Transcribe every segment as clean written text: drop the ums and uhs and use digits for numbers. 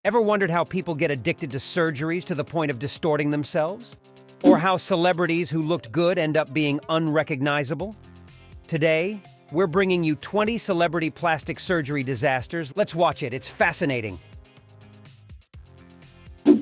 Ever wondered how people get addicted to surgeries to the point of distorting themselves? Or how celebrities who looked good end up being unrecognizable? Today, we're bringing you 20 celebrity plastic surgery disasters. Let's watch it, it's fascinating.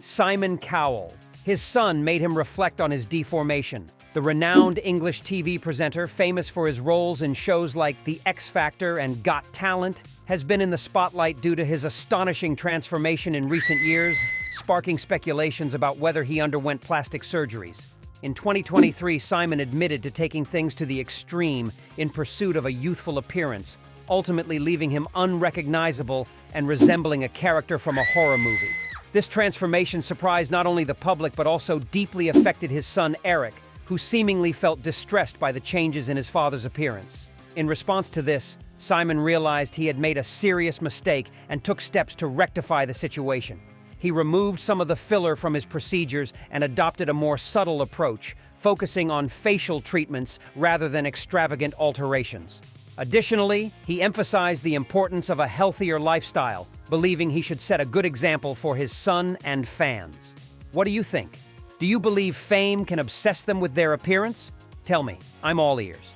Simon Cowell. His son made him reflect on his deformation. The renowned English TV presenter, famous for his roles in shows like The X Factor and Got Talent, has been in the spotlight due to his astonishing transformation in recent years, sparking speculations about whether he underwent plastic surgeries. In 2023, Simon admitted to taking things to the extreme in pursuit of a youthful appearance, ultimately leaving him unrecognizable and resembling a character from a horror movie. This transformation surprised not only the public but also deeply affected his son Eric, who seemingly felt distressed by the changes in his father's appearance. In response to this, Simon realized he had made a serious mistake and took steps to rectify the situation. He removed some of the filler from his procedures and adopted a more subtle approach, focusing on facial treatments rather than extravagant alterations. Additionally, he emphasized the importance of a healthier lifestyle, believing he should set a good example for his son and fans. What do you think? Do you believe fame can obsess them with their appearance? Tell me, I'm all ears.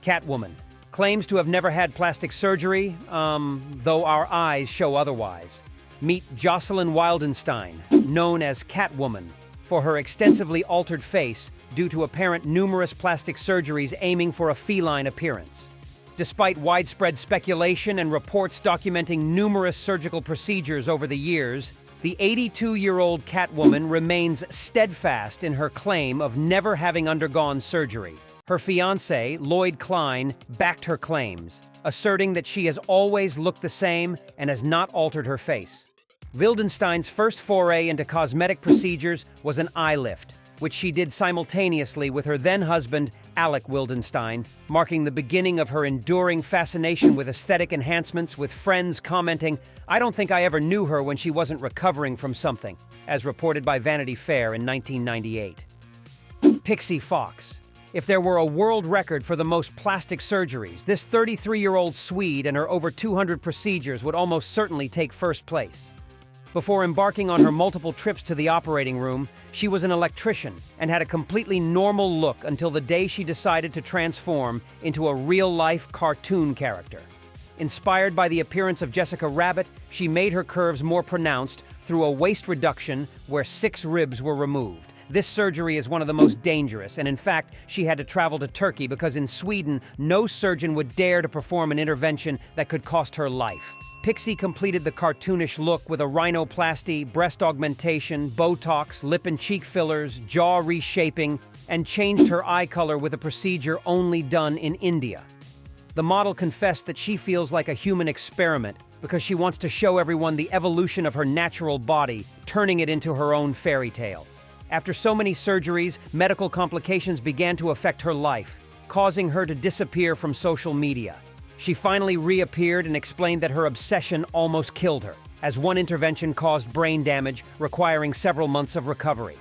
Catwoman claims to have never had plastic surgery, though our eyes show otherwise. Meet Jocelyn Wildenstein, known as Catwoman, for her extensively altered face due to apparent numerous plastic surgeries aiming for a feline appearance. Despite widespread speculation and reports documenting numerous surgical procedures over the years, the 82-year-old Catwoman remains steadfast in her claim of never having undergone surgery. Her fiancé, Lloyd Klein, backed her claims, asserting that she has always looked the same and has not altered her face. Wildenstein's first foray into cosmetic procedures was an eye lift, which she did simultaneously with her then-husband, Alec Wildenstein, marking the beginning of her enduring fascination with aesthetic enhancements, with friends commenting, "I don't think I ever knew her when she wasn't recovering from something," as reported by Vanity Fair in 1998. Pixie Fox. If there were a world record for the most plastic surgeries, this 33-year-old Swede and her over 200 procedures would almost certainly take first place. Before embarking on her multiple trips to the operating room, she was an electrician and had a completely normal look until the day she decided to transform into a real-life cartoon character. Inspired by the appearance of Jessica Rabbit, she made her curves more pronounced through a waist reduction where 6 ribs were removed. This surgery is one of the most dangerous, and in fact, she had to travel to Turkey because in Sweden, no surgeon would dare to perform an intervention that could cost her life. Pixie completed the cartoonish look with a rhinoplasty, breast augmentation, Botox, lip and cheek fillers, jaw reshaping, and changed her eye color with a procedure only done in India. The model confessed that she feels like a human experiment because she wants to show everyone the evolution of her natural body, turning it into her own fairy tale. After so many surgeries, medical complications began to affect her life, causing her to disappear from social media. She finally reappeared and explained that her obsession almost killed her, as one intervention caused brain damage, requiring several months of recovery.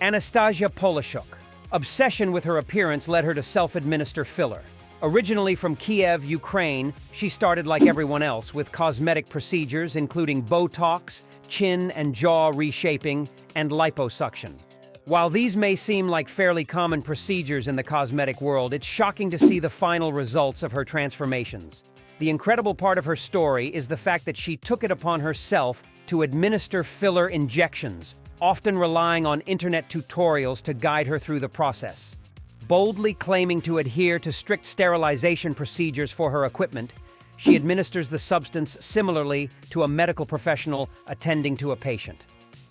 Anastasia Polishuk. Obsession with her appearance led her to self-administer filler. Originally from Kiev, Ukraine, she started like everyone else with cosmetic procedures including Botox, chin and jaw reshaping, and liposuction. While these may seem like fairly common procedures in the cosmetic world, it's shocking to see the final results of her transformations. The incredible part of her story is the fact that she took it upon herself to administer filler injections, often relying on internet tutorials to guide her through the process. Boldly claiming to adhere to strict sterilization procedures for her equipment, she administers the substance similarly to a medical professional attending to a patient.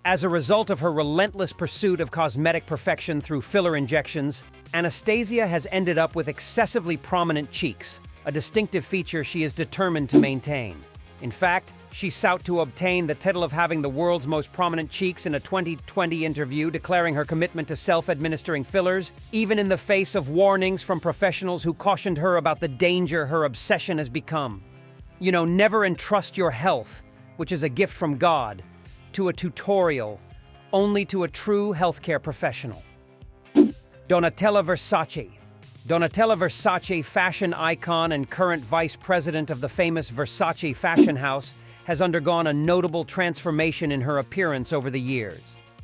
As a result of her relentless pursuit of cosmetic perfection through filler injections, Anastasia has ended up with excessively prominent cheeks, a distinctive feature she is determined to maintain. In fact, she sought to obtain the title of having the world's most prominent cheeks in a 2020 interview, declaring her commitment to self-administering fillers, even in the face of warnings from professionals who cautioned her about the danger her obsession has become. Never entrust your health, which is a gift from God, to a tutorial, only to a true healthcare professional. Donatella Versace. Donatella Versace, fashion icon and current vice president of the famous Versace fashion house, has undergone a notable transformation in her appearance over the years.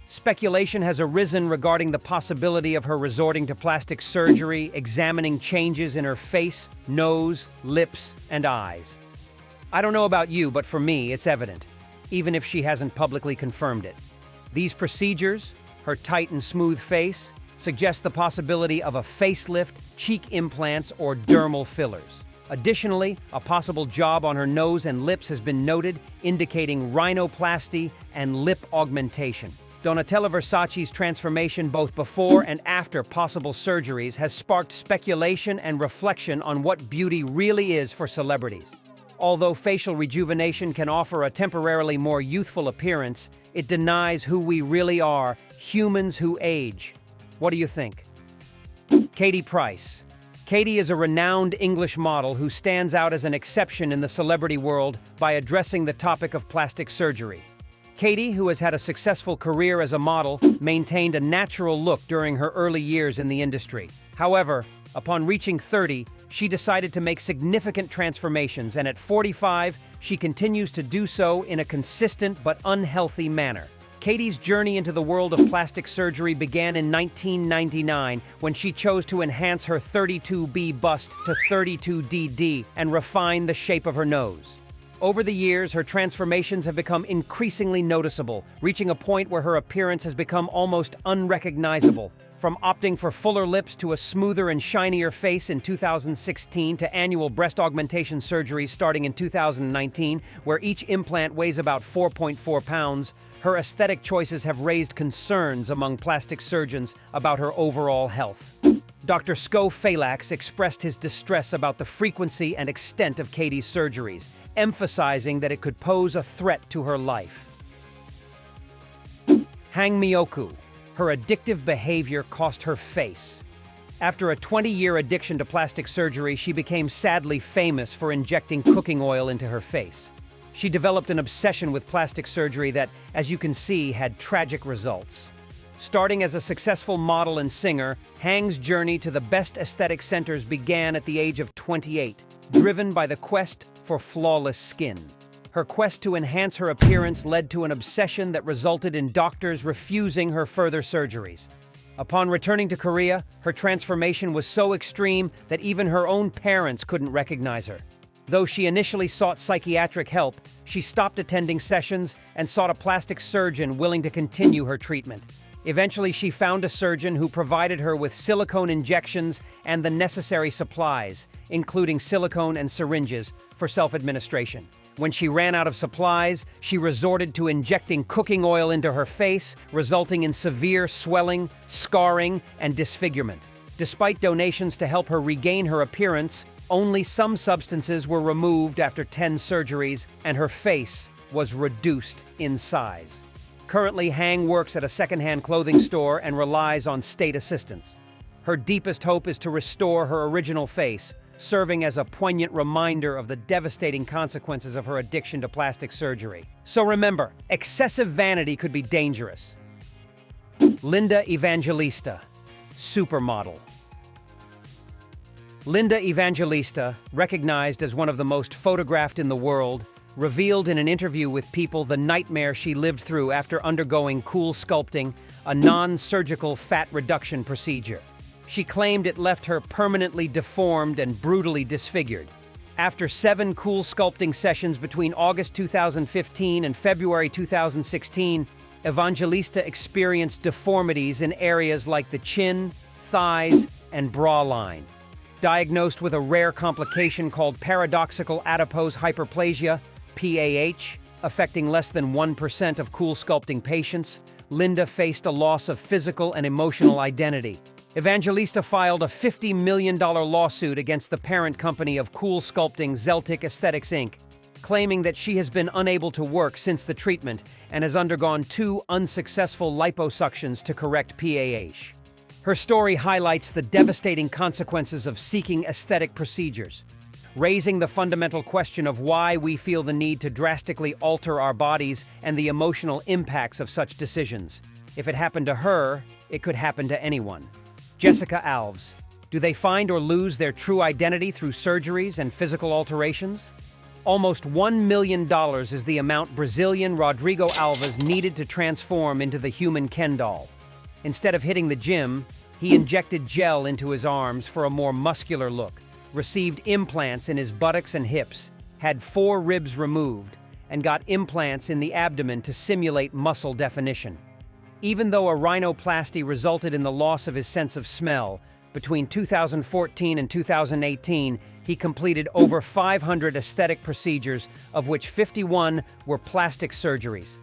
Speculation has arisen regarding the possibility of her resorting to plastic surgery, examining changes in her face, nose, lips, and eyes. I don't know about you, but for me, it's evident, even if she hasn't publicly confirmed it. These procedures, her tight and smooth face, suggest the possibility of a facelift, cheek implants, or dermal fillers. Additionally, a possible job on her nose and lips has been noted, indicating rhinoplasty and lip augmentation. Donatella Versace's transformation both before and after possible surgeries has sparked speculation and reflection on what beauty really is for celebrities. Although facial rejuvenation can offer a temporarily more youthful appearance, it denies who we really are, humans who age. What do you think? Katie Price. Katie is a renowned English model who stands out as an exception in the celebrity world by addressing the topic of plastic surgery. Katie, who has had a successful career as a model, maintained a natural look during her early years in the industry. However, upon reaching 30, she decided to make significant transformations, and at 45, she continues to do so in a consistent but unhealthy manner. Katie's journey into the world of plastic surgery began in 1999 when she chose to enhance her 32B bust to 32DD and refine the shape of her nose. Over the years, her transformations have become increasingly noticeable, reaching a point where her appearance has become almost unrecognizable. From opting for fuller lips to a smoother and shinier face in 2016 to annual breast augmentation surgeries starting in 2019, where each implant weighs about 4.4 pounds, her aesthetic choices have raised concerns among plastic surgeons about her overall health. Dr. Sko Falax expressed his distress about the frequency and extent of Katie's surgeries, emphasizing that it could pose a threat to her life. Hang Mioku. Her addictive behavior cost her face. After a 20-year addiction to plastic surgery, she became sadly famous for injecting cooking oil into her face. She developed an obsession with plastic surgery that, as you can see, had tragic results. Starting as a successful model and singer, Hang's journey to the best aesthetic centers began at the age of 28, driven by the quest for flawless skin. Her quest to enhance her appearance led to an obsession that resulted in doctors refusing her further surgeries. Upon returning to Korea, her transformation was so extreme that even her own parents couldn't recognize her. Though she initially sought psychiatric help, she stopped attending sessions and sought a plastic surgeon willing to continue her treatment. Eventually, she found a surgeon who provided her with silicone injections and the necessary supplies, including silicone and syringes, for self-administration. When she ran out of supplies, she resorted to injecting cooking oil into her face, resulting in severe swelling, scarring, and disfigurement. Despite donations to help her regain her appearance, only some substances were removed after 10 surgeries, and her face was reduced in size. Currently, Hang works at a secondhand clothing store and relies on state assistance. Her deepest hope is to restore her original face, serving as a poignant reminder of the devastating consequences of her addiction to plastic surgery. So remember, excessive vanity could be dangerous. Linda Evangelista, supermodel. Linda Evangelista, recognized as one of the most photographed in the world, revealed in an interview with People the nightmare she lived through after undergoing cool sculpting, a non-surgical fat reduction procedure. She claimed it left her permanently deformed and brutally disfigured. After 7 cool sculpting sessions between August 2015 and February 2016, Evangelista experienced deformities in areas like the chin, thighs, and bra line. Diagnosed with a rare complication called paradoxical adipose hyperplasia, PAH, affecting less than 1% of cool sculpting patients, Linda faced a loss of physical and emotional identity. Evangelista filed a $50 million lawsuit against the parent company of cool sculpting Zeltic Aesthetics Inc., claiming that she has been unable to work since the treatment and has undergone 2 unsuccessful liposuctions to correct PAH. Her story highlights the devastating consequences of seeking aesthetic procedures, raising the fundamental question of why we feel the need to drastically alter our bodies and the emotional impacts of such decisions. If it happened to her, it could happen to anyone. Jessica Alves. Do they find or lose their true identity through surgeries and physical alterations? Almost $1 million is the amount Brazilian Rodrigo Alves needed to transform into the human Ken doll. Instead of hitting the gym, he injected gel into his arms for a more muscular look, received implants in his buttocks and hips, had 4 ribs removed, and got implants in the abdomen to simulate muscle definition. Even though a rhinoplasty resulted in the loss of his sense of smell, between 2014 and 2018, he completed over 500 aesthetic procedures, of which 51 were plastic surgeries.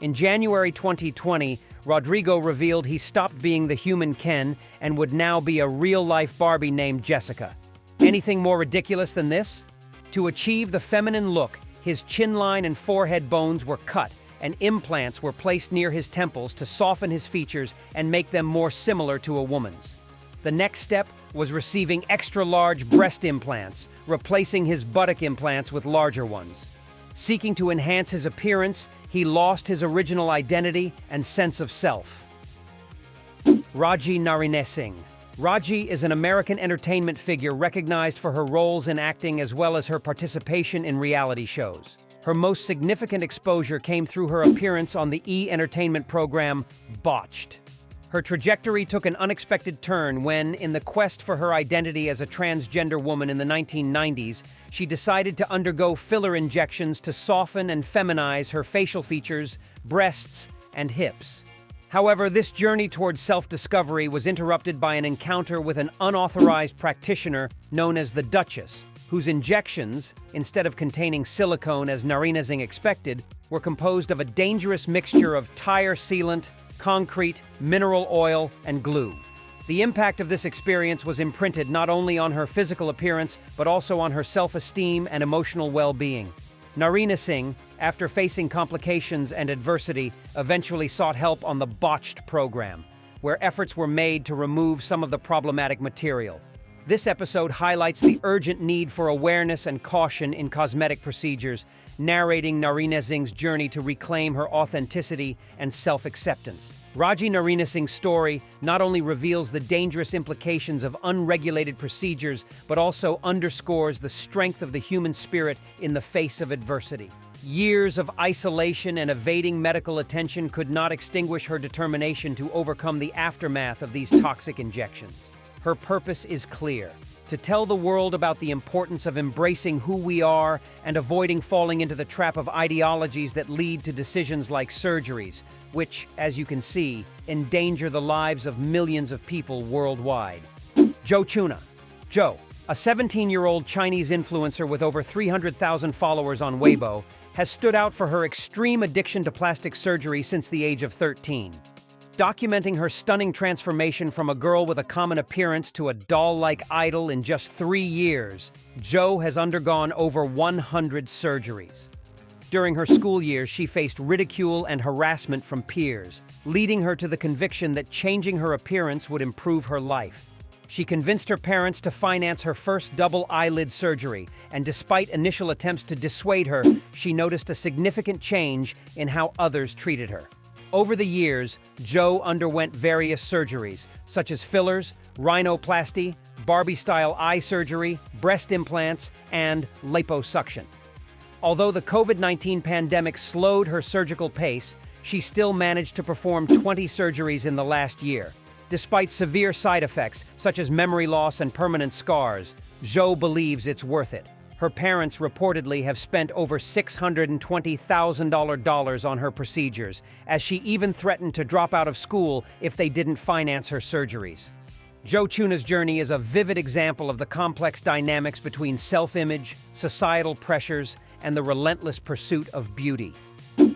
In January 2020, Rodrigo revealed he stopped being the human Ken and would now be a real-life Barbie named Jessica. Anything more ridiculous than this? To achieve the feminine look, his chin line and forehead bones were cut, and implants were placed near his temples to soften his features and make them more similar to a woman's. The next step was receiving extra-large breast implants, replacing his buttock implants with larger ones. Seeking to enhance his appearance, he lost his original identity and sense of self. Raji Narinesinghe. Raji is an American entertainment figure recognized for her roles in acting as well as her participation in reality shows. Her most significant exposure came through her appearance on the E! Entertainment program Botched. Her trajectory took an unexpected turn when, in the quest for her identity as a transgender woman in the 1990s, she decided to undergo filler injections to soften and feminize her facial features, breasts, and hips. However, this journey towards self-discovery was interrupted by an encounter with an unauthorized practitioner known as the Duchess, whose injections, instead of containing silicone as Narinesinghe expected, were composed of a dangerous mixture of tire sealant, concrete, mineral oil, and glue. The impact of this experience was imprinted not only on her physical appearance, but also on her self-esteem and emotional well-being. Narinesinghe, after facing complications and adversity, eventually sought help on the Botched program, where efforts were made to remove some of the problematic material. This episode highlights the urgent need for awareness and caution in cosmetic procedures, narrating Narinesinghe's journey to reclaim her authenticity and self-acceptance. Raji Narinesinghe's story not only reveals the dangerous implications of unregulated procedures, but also underscores the strength of the human spirit in the face of adversity. Years of isolation and evading medical attention could not extinguish her determination to overcome the aftermath of these toxic injections. Her purpose is clear: to tell the world about the importance of embracing who we are and avoiding falling into the trap of ideologies that lead to decisions like surgeries, which, as you can see, endanger the lives of millions of people worldwide. Chuna. Joe, a 17-year-old Chinese influencer with over 300,000 followers on Weibo, has stood out for her extreme addiction to plastic surgery since the age of 13. Documenting her stunning transformation from a girl with a common appearance to a doll-like idol in just 3 years, Jo has undergone over 100 surgeries. During her school years, she faced ridicule and harassment from peers, leading her to the conviction that changing her appearance would improve her life. She convinced her parents to finance her first double eyelid surgery, and despite initial attempts to dissuade her, she noticed a significant change in how others treated her. Over the years, Jo underwent various surgeries, such as fillers, rhinoplasty, Barbie-style eye surgery, breast implants, and liposuction. Although the COVID-19 pandemic slowed her surgical pace, she still managed to perform 20 surgeries in the last year. Despite severe side effects, such as memory loss and permanent scars, Jo believes it's worth it. Her parents reportedly have spent over $620,000 on her procedures, as she even threatened to drop out of school if they didn't finance her surgeries. Chuna's journey is a vivid example of the complex dynamics between self-image, societal pressures, and the relentless pursuit of beauty.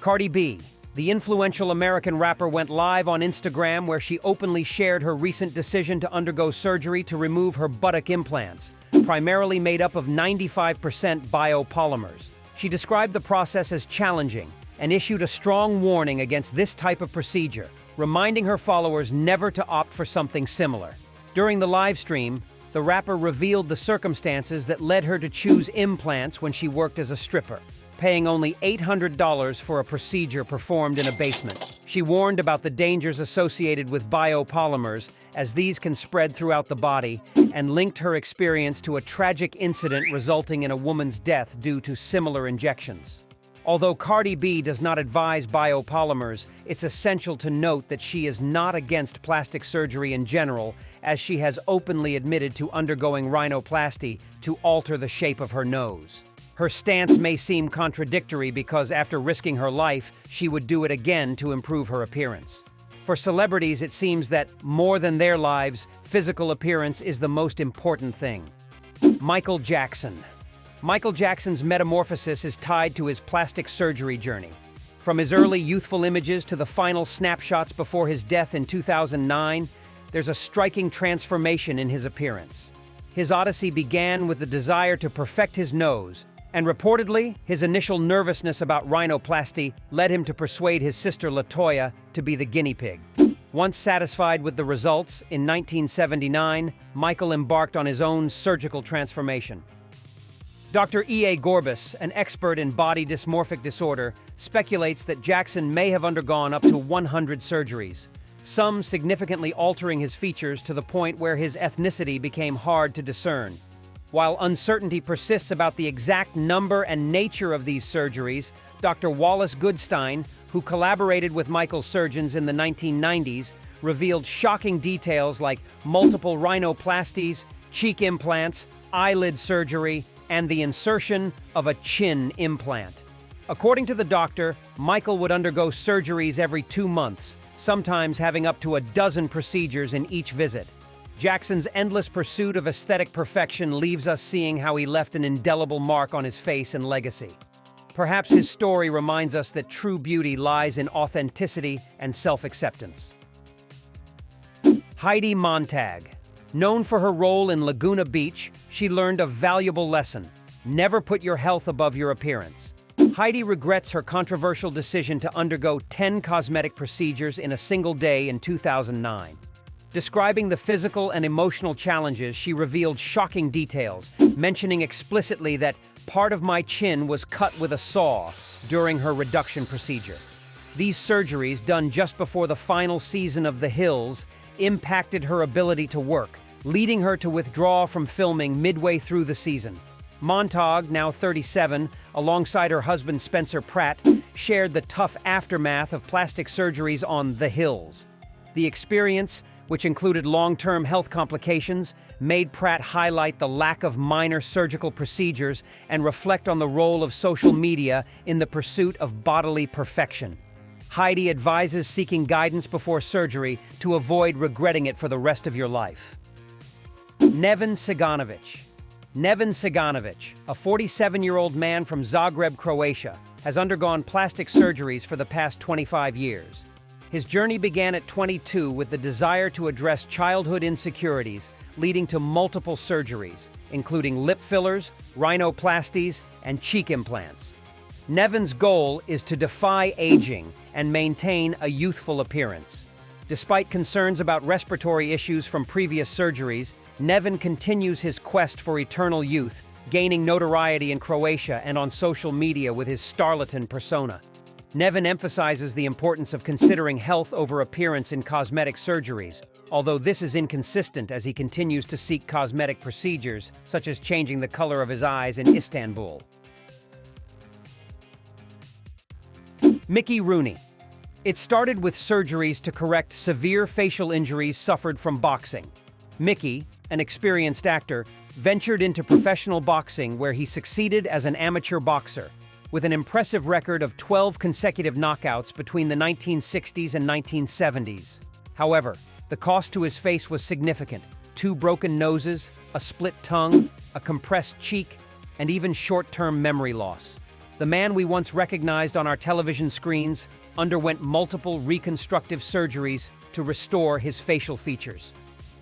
Cardi B, the influential American rapper, went live on Instagram where she openly shared her recent decision to undergo surgery to remove her buttock implants, primarily made up of 95% biopolymers. She described the process as challenging and issued a strong warning against this type of procedure, reminding her followers never to opt for something similar. During the live stream, the rapper revealed the circumstances that led her to choose implants when she worked as a stripper. paying only $800 for a procedure performed in a basement. She warned about the dangers associated with biopolymers, as these can spread throughout the body, and linked her experience to a tragic incident resulting in a woman's death due to similar injections. Although Cardi B does not advise biopolymers, it's essential to note that she is not against plastic surgery in general, as she has openly admitted to undergoing rhinoplasty to alter the shape of her nose. Her stance may seem contradictory because after risking her life, she would do it again to improve her appearance. For celebrities, it seems that, more than their lives, physical appearance is the most important thing. Michael Jackson. Michael Jackson's metamorphosis is tied to his plastic surgery journey. From his early youthful images to the final snapshots before his death in 2009, there's a striking transformation in his appearance. His odyssey began with the desire to perfect his nose, and reportedly, his initial nervousness about rhinoplasty led him to persuade his sister LaToya to be the guinea pig. Once satisfied with the results, in 1979, Michael embarked on his own surgical transformation. Dr. E.A. Gorbis, an expert in body dysmorphic disorder, speculates that Jackson may have undergone up to 100 surgeries, some significantly altering his features to the point where his ethnicity became hard to discern. While uncertainty persists about the exact number and nature of these surgeries, Dr. Wallace Goodstein, who collaborated with Michael's surgeons in the 1990s, revealed shocking details like multiple rhinoplasties, cheek implants, eyelid surgery, and the insertion of a chin implant. According to the doctor, Michael would undergo surgeries every 2 months, sometimes having up to a dozen procedures in each visit. Jackson's endless pursuit of aesthetic perfection leaves us seeing how he left an indelible mark on his face and legacy. Perhaps his story reminds us that true beauty lies in authenticity and self-acceptance. Heidi Montag. Known for her role in Laguna Beach, she learned a valuable lesson: never put your health above your appearance. Heidi regrets her controversial decision to undergo 10 cosmetic procedures in a single day in 2009. Describing the physical and emotional challenges, she revealed shocking details, mentioning explicitly that part of my chin was cut with a saw during her reduction procedure. These surgeries, done just before the final season of The Hills, impacted her ability to work, leading her to withdraw from filming midway through the season. Montag, now 37, alongside her husband Spencer Pratt, shared the tough aftermath of plastic surgeries on The Hills. The experience, which included long-term health complications, made Pratt highlight the lack of minor surgical procedures and reflect on the role of social media in the pursuit of bodily perfection. Heidi advises seeking guidance before surgery to avoid regretting it for the rest of your life. Nevan Sanovich. Nevan Sanovich, a 47-year-old man from Zagreb, Croatia, has undergone plastic surgeries for the past 25 years. His journey began at 22 with the desire to address childhood insecurities, leading to multiple surgeries, including lip fillers, rhinoplasties, and cheek implants. Nevan's goal is to defy aging and maintain a youthful appearance. Despite concerns about respiratory issues from previous surgeries, Nevan continues his quest for eternal youth, gaining notoriety in Croatia and on social media with his starleton persona. Nevan emphasizes the importance of considering health over appearance in cosmetic surgeries, although this is inconsistent as he continues to seek cosmetic procedures, such as changing the color of his eyes in Istanbul. Mickey Rooney. It started with surgeries to correct severe facial injuries suffered from boxing. Mickey, an experienced actor, ventured into professional boxing where he succeeded as an amateur boxer, with an impressive record of 12 consecutive knockouts between the 1960s and 1970s. However, the cost to his face was significant: 2 broken noses, a split tongue, a compressed cheek, and even short-term memory loss. The man we once recognized on our television screens underwent multiple reconstructive surgeries to restore his facial features.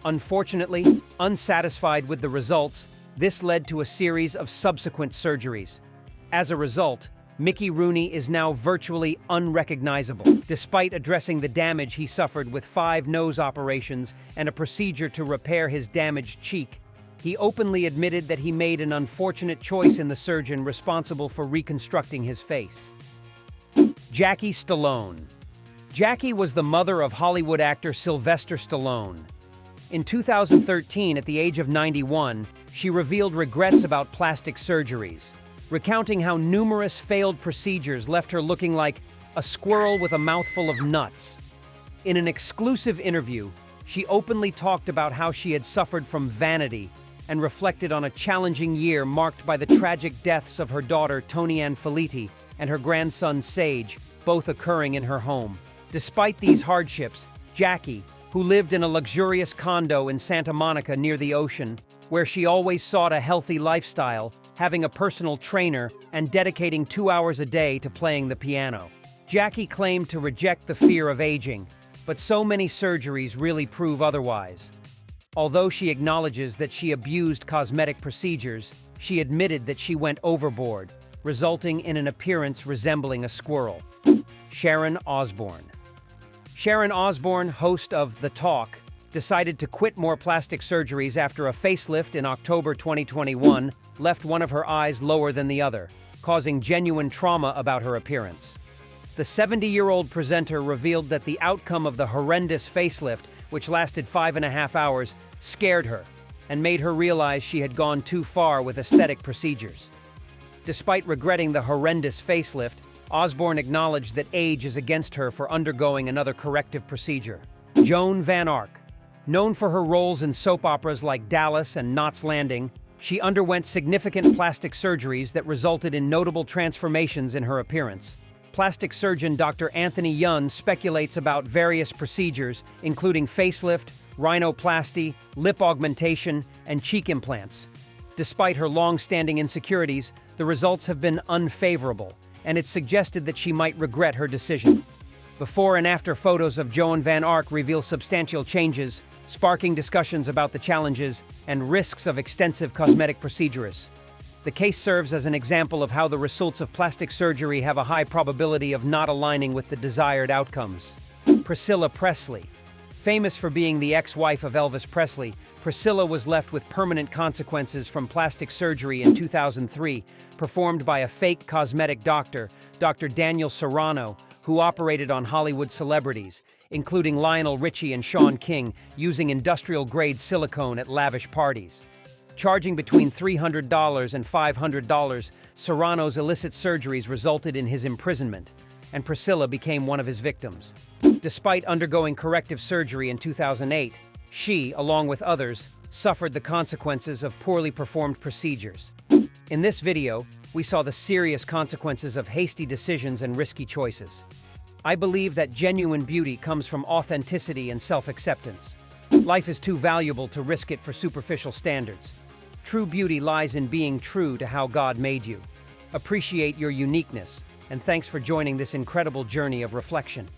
Unfortunately, unsatisfied with the results, this led to a series of subsequent surgeries. As a result, Mickey Rooney is now virtually unrecognizable. Despite addressing the damage he suffered with 5 nose operations and a procedure to repair his damaged cheek, he openly admitted that he made an unfortunate choice in the surgeon responsible for reconstructing his face. Jackie Stallone. Jackie was the mother of Hollywood actor Sylvester Stallone. In 2013, at the age of 91, she revealed regrets about plastic surgeries, recounting how numerous failed procedures left her looking like a squirrel with a mouthful of nuts. In an exclusive interview, she openly talked about how she had suffered from vanity and reflected on a challenging year marked by the tragic deaths of her daughter Tony Ann Felitti and her grandson Sage, both occurring in her home. Despite these hardships, Jackie, who lived in a luxurious condo in Santa Monica near the ocean, where she always sought a healthy lifestyle, having a personal trainer and dedicating 2 hours a day to playing the piano. Jackie claimed to reject the fear of aging, but so many surgeries really prove otherwise. Although she acknowledges that she abused cosmetic procedures, she admitted that she went overboard, resulting in an appearance resembling a squirrel. Sharon Osborne. Sharon Osborne, host of The Talk, decided to quit more plastic surgeries after a facelift in October 2021 left one of her eyes lower than the other, causing genuine trauma about her appearance. The 70-year-old presenter revealed that the outcome of the horrendous facelift, which lasted 5.5 hours, scared her and made her realize she had gone too far with aesthetic procedures. Despite regretting the horrendous facelift, Osborne acknowledged that age is against her for undergoing another corrective procedure. Joan Van Ark. Known for her roles in soap operas like Dallas and Knots Landing, she underwent significant plastic surgeries that resulted in notable transformations in her appearance. Plastic surgeon Dr. Anthony Yun speculates about various procedures, including facelift, rhinoplasty, lip augmentation, and cheek implants. Despite her long-standing insecurities, the results have been unfavorable, and it's suggested that she might regret her decision. Before and after photos of Joan Van Ark reveal substantial changes, sparking discussions about the challenges and risks of extensive cosmetic procedures. The case serves as an example of how the results of plastic surgery have a high probability of not aligning with the desired outcomes. Priscilla Presley. Famous for being the ex-wife of Elvis Presley, Priscilla was left with permanent consequences from plastic surgery in 2003, performed by a fake cosmetic doctor, Dr. Daniel Serrano, who operated on Hollywood celebrities, including Lionel Richie and Sean King, using industrial-grade silicone at lavish parties. Charging between $300 and $500, Serrano's illicit surgeries resulted in his imprisonment, and Priscilla became one of his victims. Despite undergoing corrective surgery in 2008, she, along with others, suffered the consequences of poorly performed procedures. In this video, we saw the serious consequences of hasty decisions and risky choices. I believe that genuine beauty comes from authenticity and self-acceptance. Life is too valuable to risk it for superficial standards. True beauty lies in being true to how God made you. Appreciate your uniqueness, and thanks for joining this incredible journey of reflection.